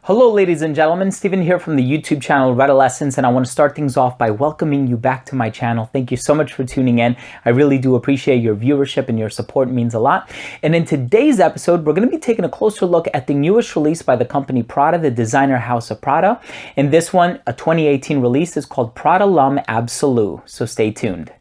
Hello ladies and gentlemen, Steven here from the YouTube channel Redolessence, and I want to start things off by welcoming you back to my channel. Thank you so much for tuning in. I really do appreciate your viewership and your support. It means a lot. And in today's episode, we're going to be taking a closer look at the newest release by the company Prada, the designer house of Prada. And this one, a 2018 release, is called Prada L'Homme Absolu. So stay tuned.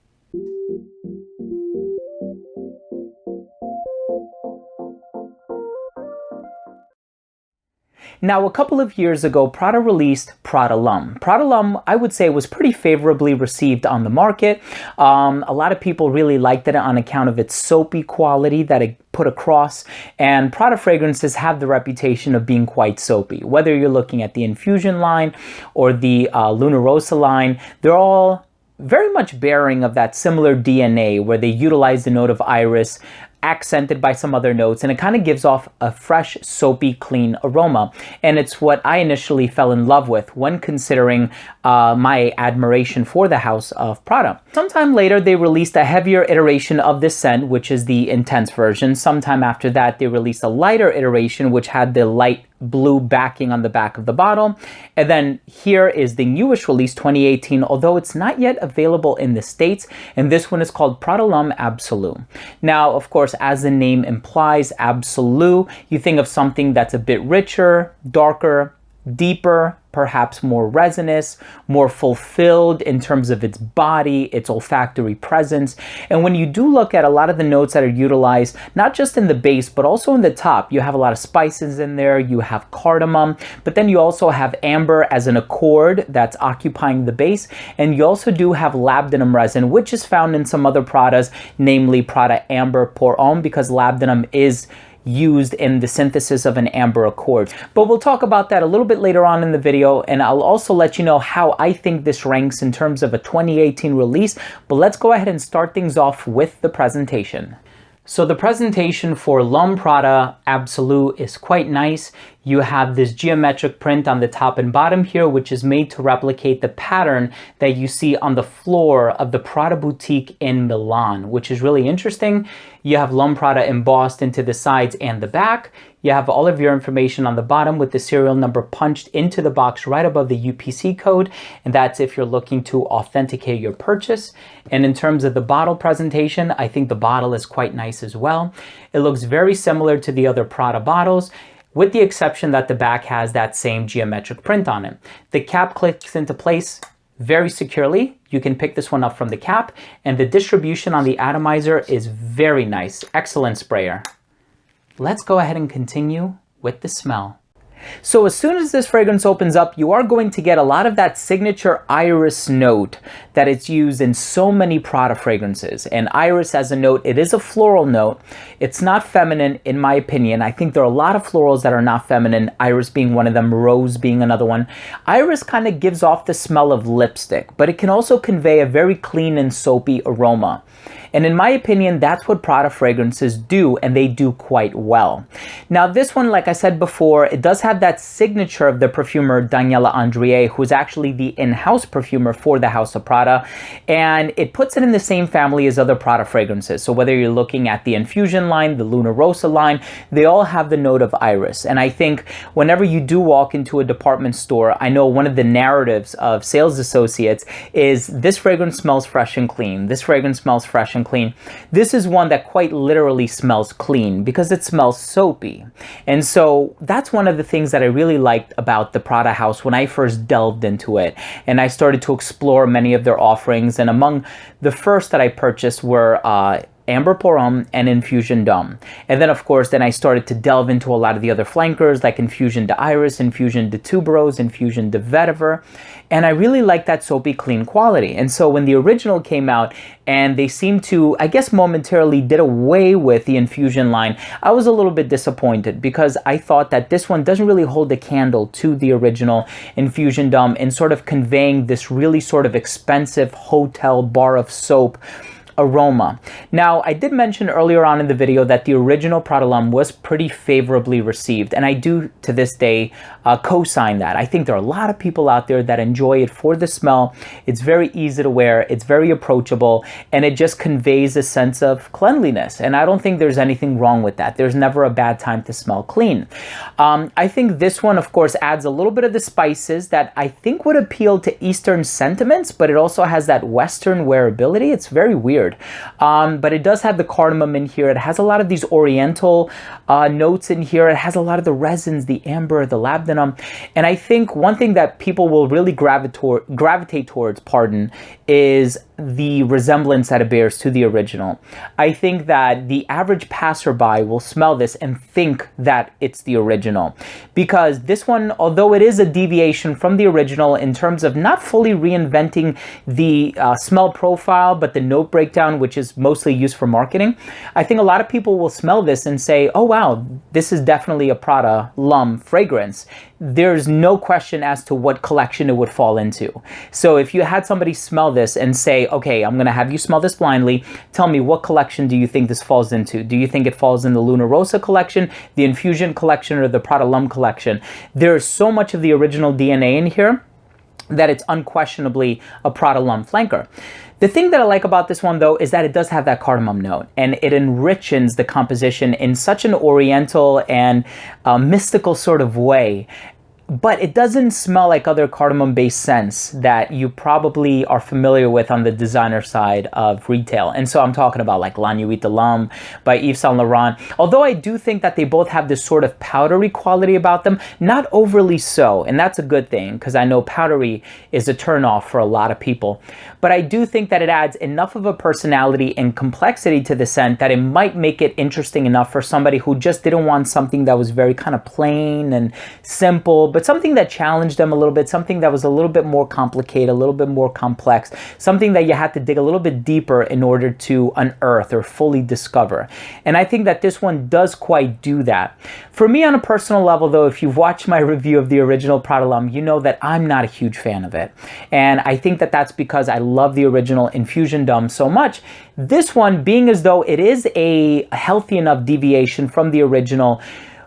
Now, a couple of years ago, Prada released Prada L'Homme. Prada L'Homme, I would say, was pretty favorably received on the market. A lot of people really liked it on account of its soapy quality that it put across. And Prada fragrances have the reputation of being quite soapy. Whether you're looking at the Infusion line or the Luna Rossa line, they're all very much bearing of that similar DNA where they utilize the note of iris, accented by some other notes, and it kind of gives off a fresh, soapy, clean aroma. And it's what I initially fell in love with when considering my admiration for the house of Prada. Sometime later, they released a heavier iteration of this scent, which is the intense version. Sometime after that, they released a lighter iteration, which had the light blue backing on the back of the bottle. And then here is the newest release, 2018, although it's not yet available in the States. And this one is called Prada L'Homme Absolu. Now, of course, as the name implies, Absolu, you think of something that's a bit richer, darker, deeper, perhaps more resinous, more fulfilled in terms of its body, its olfactory presence. And when you do look at a lot of the notes that are utilized, not just in the base, but also in the top, you have a lot of spices in there, you have cardamom, but then you also have amber as an accord that's occupying the base. And you also do have labdanum resin, which is found in some other Pradas, namely Prada Amber Pour Homme, because labdanum is used in the synthesis of an amber accord. But we'll talk about that a little bit later on in the video, and I'll also let you know how I think this ranks in terms of a 2018 release. But let's go ahead and start things off with the presentation. So the presentation for L'Homme Prada Absolu is quite nice. You have this geometric print on the top and bottom here, which is made to replicate the pattern that you see on the floor of the Prada boutique in Milan, which is really interesting. You have L'Homme Prada embossed into the sides and the back. You have all of your information on the bottom with the serial number punched into the box right above the UPC code. And that's if you're looking to authenticate your purchase. And in terms of the bottle presentation, I think the bottle is quite nice as well. It looks very similar to the other Prada bottles, with the exception that the back has that same geometric print on it. The cap clicks into place very securely. You can pick this one up from the cap, and the distribution on the atomizer is very nice. Excellent sprayer. Let's go ahead and continue with the smell. So as soon as this fragrance opens up, you are going to get a lot of that signature iris note that it's used in so many Prada fragrances. And iris as a note, it is a floral note. It's not feminine in my opinion. I think there are a lot of florals that are not feminine, iris being one of them, rose being another one. Iris kind of gives off the smell of lipstick, but it can also convey a very clean and soapy aroma. And in my opinion, that's what Prada fragrances do, and they do quite well. Now this one, like I said before, it does have that signature of the perfumer Daniela Andrié, who's actually the in-house perfumer for the House of Prada, and it puts it in the same family as other Prada fragrances. So whether you're looking at the Infusion line, the Luna Rossa line, they all have the note of iris. And I think whenever you do walk into a department store, I know one of the narratives of sales associates is this fragrance smells fresh and clean. This fragrance smells fresh and clean. This is one that quite literally smells clean because it smells soapy. And so that's one of the things that I really liked about the Prada house when I first delved into it. And I started to explore many of their offerings. And among the first that I purchased were Amber Pour Homme and Infusion D'Homme. And then of course, then I started to delve into a lot of the other flankers like Infusion d'Iris, Infusion de Tuberose, Infusion de Vetiver. And I really like that soapy clean quality. And so when the original came out and they seemed to, I guess momentarily did away with the Infusion line, I was a little bit disappointed because I thought that this one doesn't really hold a candle to the original Infusion D'Homme in sort of conveying this really sort of expensive hotel bar of soap aroma. Now, I did mention earlier on in the video that the original Prada L'Homme was pretty favorably received, and I do to this day co-sign that. I think there are a lot of people out there that enjoy it for the smell. It's very easy to wear, it's very approachable, and it just conveys a sense of cleanliness, and I don't think there's anything wrong with that. There's never a bad time to smell clean. I think this one, of course, adds a little bit of the spices that I think would appeal to Eastern sentiments, but it also has that Western wearability. It's very weird. But it does have the cardamom in here. It has a lot of these Oriental notes in here. It has a lot of the resins, the amber, the labdanum. And I think one thing that people will really gravitate towards, is the resemblance that it bears to the original. I think that the average passerby will smell this and think that it's the original, because this one, although it is a deviation from the original in terms of not fully reinventing the smell profile, but the note breakdown, which is mostly used for marketing, I think a lot of people will smell this and say, oh wow, this is definitely a Prada L'Homme fragrance. There's no question as to what collection it would fall into. So if you had somebody smell this and say, okay, I'm gonna have you smell this blindly, tell me, what collection do you think this falls into? Do you think it falls in the Luna Rossa collection, the Infusion collection, or the Prada L'Homme collection? There's so much of the original DNA in here that it's unquestionably a Prada L'Homme flanker. The thing that I like about this one, though, is that it does have that cardamom note, and it enriches the composition in such an oriental and mystical sort of way. But it doesn't smell like other cardamom-based scents that you probably are familiar with on the designer side of retail. And so I'm talking about like La Nuit de l'Homme by Yves Saint Laurent. Although I do think that they both have this sort of powdery quality about them, not overly so. And that's a good thing, because I know powdery is a turnoff for a lot of people. But I do think that it adds enough of a personality and complexity to the scent that it might make it interesting enough for somebody who just didn't want something that was very kind of plain and simple, but something that challenged them a little bit, something that was a little bit more complicated, a little bit more complex, something that you had to dig a little bit deeper in order to unearth or fully discover. And I think that this one does quite do that. For me, on a personal level, though, if you've watched my review of the original Prada L'Homme, you know that I'm not a huge fan of it. And I think that that's because I love the original Infusion D'Homme so much. This one, being as though it is a healthy enough deviation from the original,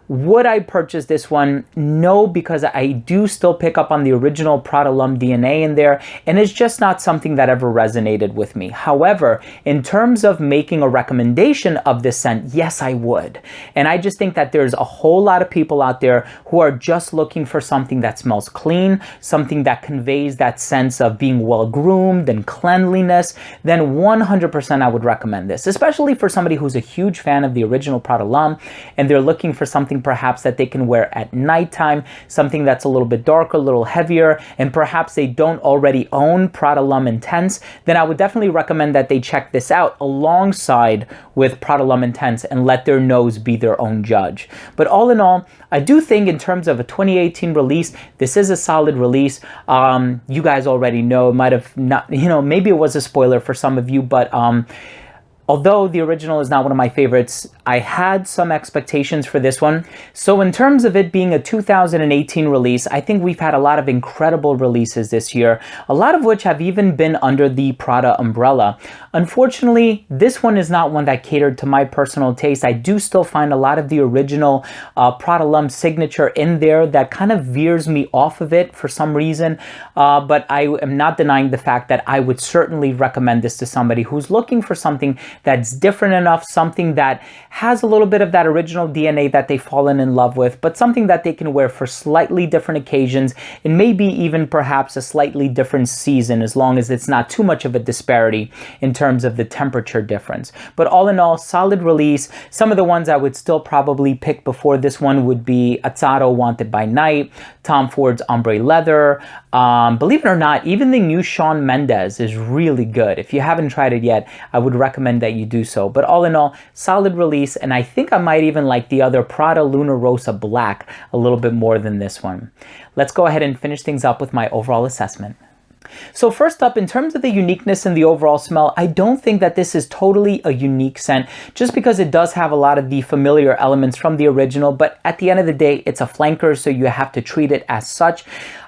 would I purchase this one? No, because I do still pick up on the original Prada L'Homme DNA in there, and it's just not something that ever resonated with me. However, in terms of making a recommendation of this scent, yes, I would. And I just think that there's a whole lot of people out there who are just looking for something that smells clean, something that conveys that sense of being well-groomed and cleanliness. Then 100% I would recommend this, especially for somebody who's a huge fan of the original Prada L'Homme and they're looking for something perhaps that they can wear at nighttime, something that's a little bit darker, a little heavier, and perhaps they don't already own Prada L'Homme Intense. Then I would definitely recommend that they check this out alongside with Prada L'Homme Intense and let their nose be their own judge. But all in all, I do think in terms of a 2018 release, this is a solid release. You guys already know, it might have not, maybe it was a spoiler for some of you, but although the original is not one of my favorites, I had some expectations for this one. So in terms of it being a 2018 release, I think we've had a lot of incredible releases this year, a lot of which have even been under the Prada umbrella. Unfortunately, this one is not one that catered to my personal taste. I do still find a lot of the original Prada L'Homme signature in there that kind of veers me off of it for some reason. But I am not denying the fact that I would certainly recommend this to somebody who's looking for something that's different enough, something that has a little bit of that original DNA that they've fallen in love with, but something that they can wear for slightly different occasions and maybe even perhaps a slightly different season, as long as it's not too much of a disparity in terms of the temperature difference. But all in all, solid release. Some of the ones I would still probably pick before this one would be Azzaro Wanted by Night, Tom Ford's Ombre Leather. Believe it or not, even the new Shawn Mendes is really good. If you haven't tried it yet, I would recommend that you do so. But all in all, solid release, and I think I might even like the other Prada Luna Rossa Black a little bit more than this one. Let's go ahead and finish things up with my overall assessment. So first up, in terms of the uniqueness and the overall smell, I don't think that this is totally a unique scent, just because it does have a lot of the familiar elements from the original, but at the end of the day, it's a flanker, so you have to treat it as such.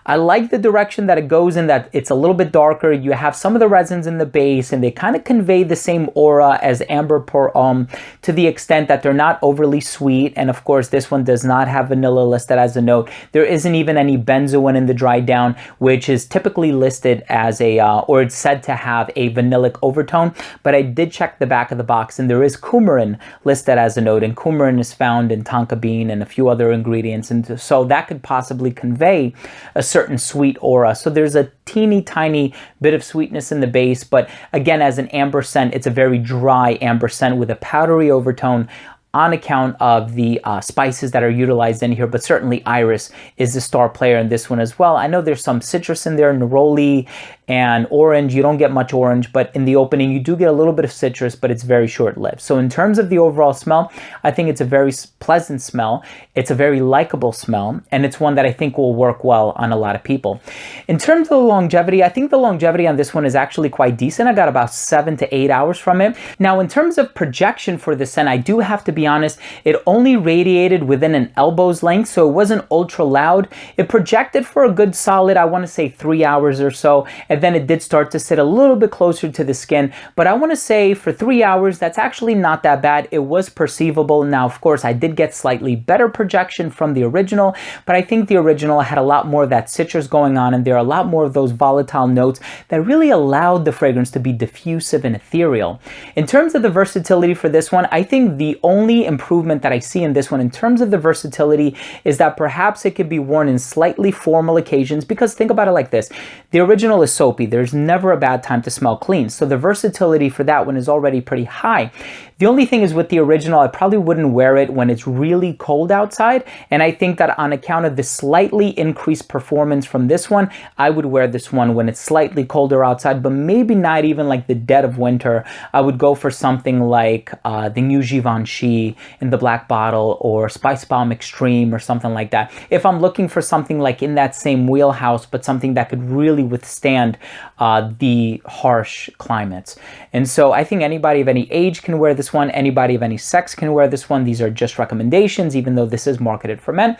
I like the direction that it goes in, that it's a little bit darker. You have some of the resins in the base, and they kind of convey the same aura as Amber Pour Homme to the extent that they're not overly sweet. And of course, this one does not have vanilla listed as a note. There isn't even any benzoin in the dry down, which is typically listed as a, or it's said to have a vanillic overtone. But I did check the back of the box, and there is coumarin listed as a note, and coumarin is found in tonka bean and a few other ingredients. And so that could possibly convey a certain sweet aura. So there's a teeny tiny bit of sweetness in the base, but again, as an amber scent, it's a very dry amber scent with a powdery overtone on account of the spices that are utilized in here, but certainly iris is the star player in this one as well. I know there's some citrus in there, neroli and orange. You don't get much orange, but in the opening you do get a little bit of citrus, but it's very short-lived. So in terms of the overall smell, I think it's a very pleasant smell. It's a very likable smell, and it's one that I think will work well on a lot of people. In terms of the longevity, I think the longevity on this one is actually quite decent. I got about 7 to 8 hours from it. Now, in terms of projection for this scent, I do have to be honest, it only radiated within an elbow's length, so it wasn't ultra loud. It projected for a good solid, I want to say 3 hours or so, and then it did start to sit a little bit closer to the skin. But I want to say for 3 hours, that's actually not that bad. It was perceivable. Now, of course, I did get slightly better projection from the original, but I think the original had a lot more of that citrus going on, and there are a lot more of those volatile notes that really allowed the fragrance to be diffusive and ethereal. In terms of the versatility for this one, I think the only improvement that I see in this one in terms of the versatility is that perhaps it could be worn in slightly formal occasions, because think about it like this. The original is soapy. There's never a bad time to smell clean. So the versatility for that one is already pretty high. The only thing is with the original, I probably wouldn't wear it when it's really cold outside. And I think that on account of the slightly increased performance from this one, I would wear this one when it's slightly colder outside, but maybe not even like the dead of winter. I would go for something like the new Givenchy in the black bottle, or Spice Bomb Extreme, or something like that. If I'm looking for something like in that same wheelhouse, but something that could really withstand the harsh climates. And so I think anybody of any age can wear this one. Anybody of any sex can wear this one. These are just recommendations, even though this is marketed for men.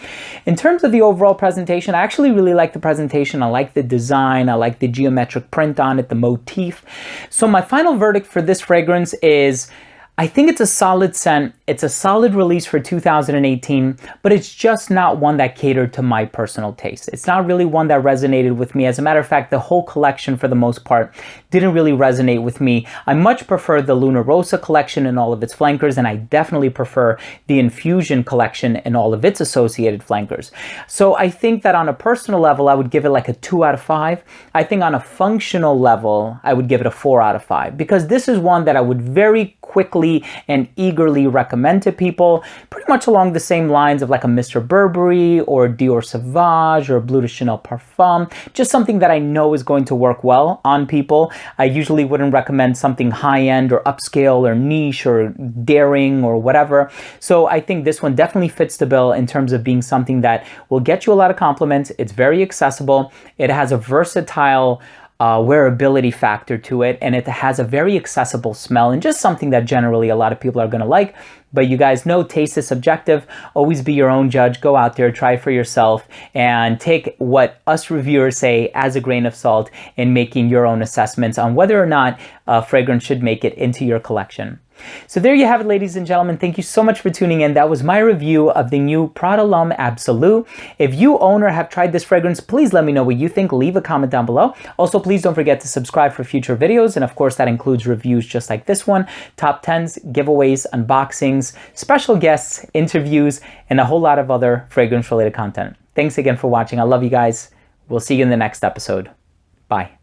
In terms of the overall presentation, I actually really like the presentation. I like the design. I like the geometric print on it, the motif. So my final verdict for this fragrance is, I think it's a solid scent. It's a solid release for 2018, but it's just not one that catered to my personal taste. It's not really one that resonated with me. As a matter of fact, the whole collection for the most part didn't really resonate with me. I much prefer the Luna Rosa collection and all of its flankers, and I definitely prefer the Infusion collection and all of its associated flankers. So I think that on a personal level, I would give it like a 2 out of 5. I think on a functional level, I would give it a 4 out of 5, because this is one that I would very quickly and eagerly recommend to people, pretty much along the same lines of like a Mr. Burberry or Dior Sauvage or Bleu de Chanel Parfum, just something that I know is going to work well on people. I usually wouldn't recommend something high-end or upscale or niche or daring or whatever. So I think this one definitely fits the bill in terms of being something that will get you a lot of compliments. It's very accessible. It has a versatile wearability factor to it, and it has a very accessible smell, and just something that generally a lot of people are going to like. But you guys know taste is subjective. Always be your own judge. Go out there, try for yourself, and take what us reviewers say as a grain of salt in making your own assessments on whether or not a fragrance should make it into your collection. So there you have it, ladies and gentlemen. Thank you so much for tuning in. That was my review of the new Prada L'Homme Absolu. If you own or have tried this fragrance, please let me know what you think. Leave a comment down below. Also, please don't forget to subscribe for future videos. And of course, that includes reviews just like this one, top 10s, giveaways, unboxings, special guests, interviews, and a whole lot of other fragrance-related content. Thanks again for watching. I love you guys. We'll see you in the next episode. Bye.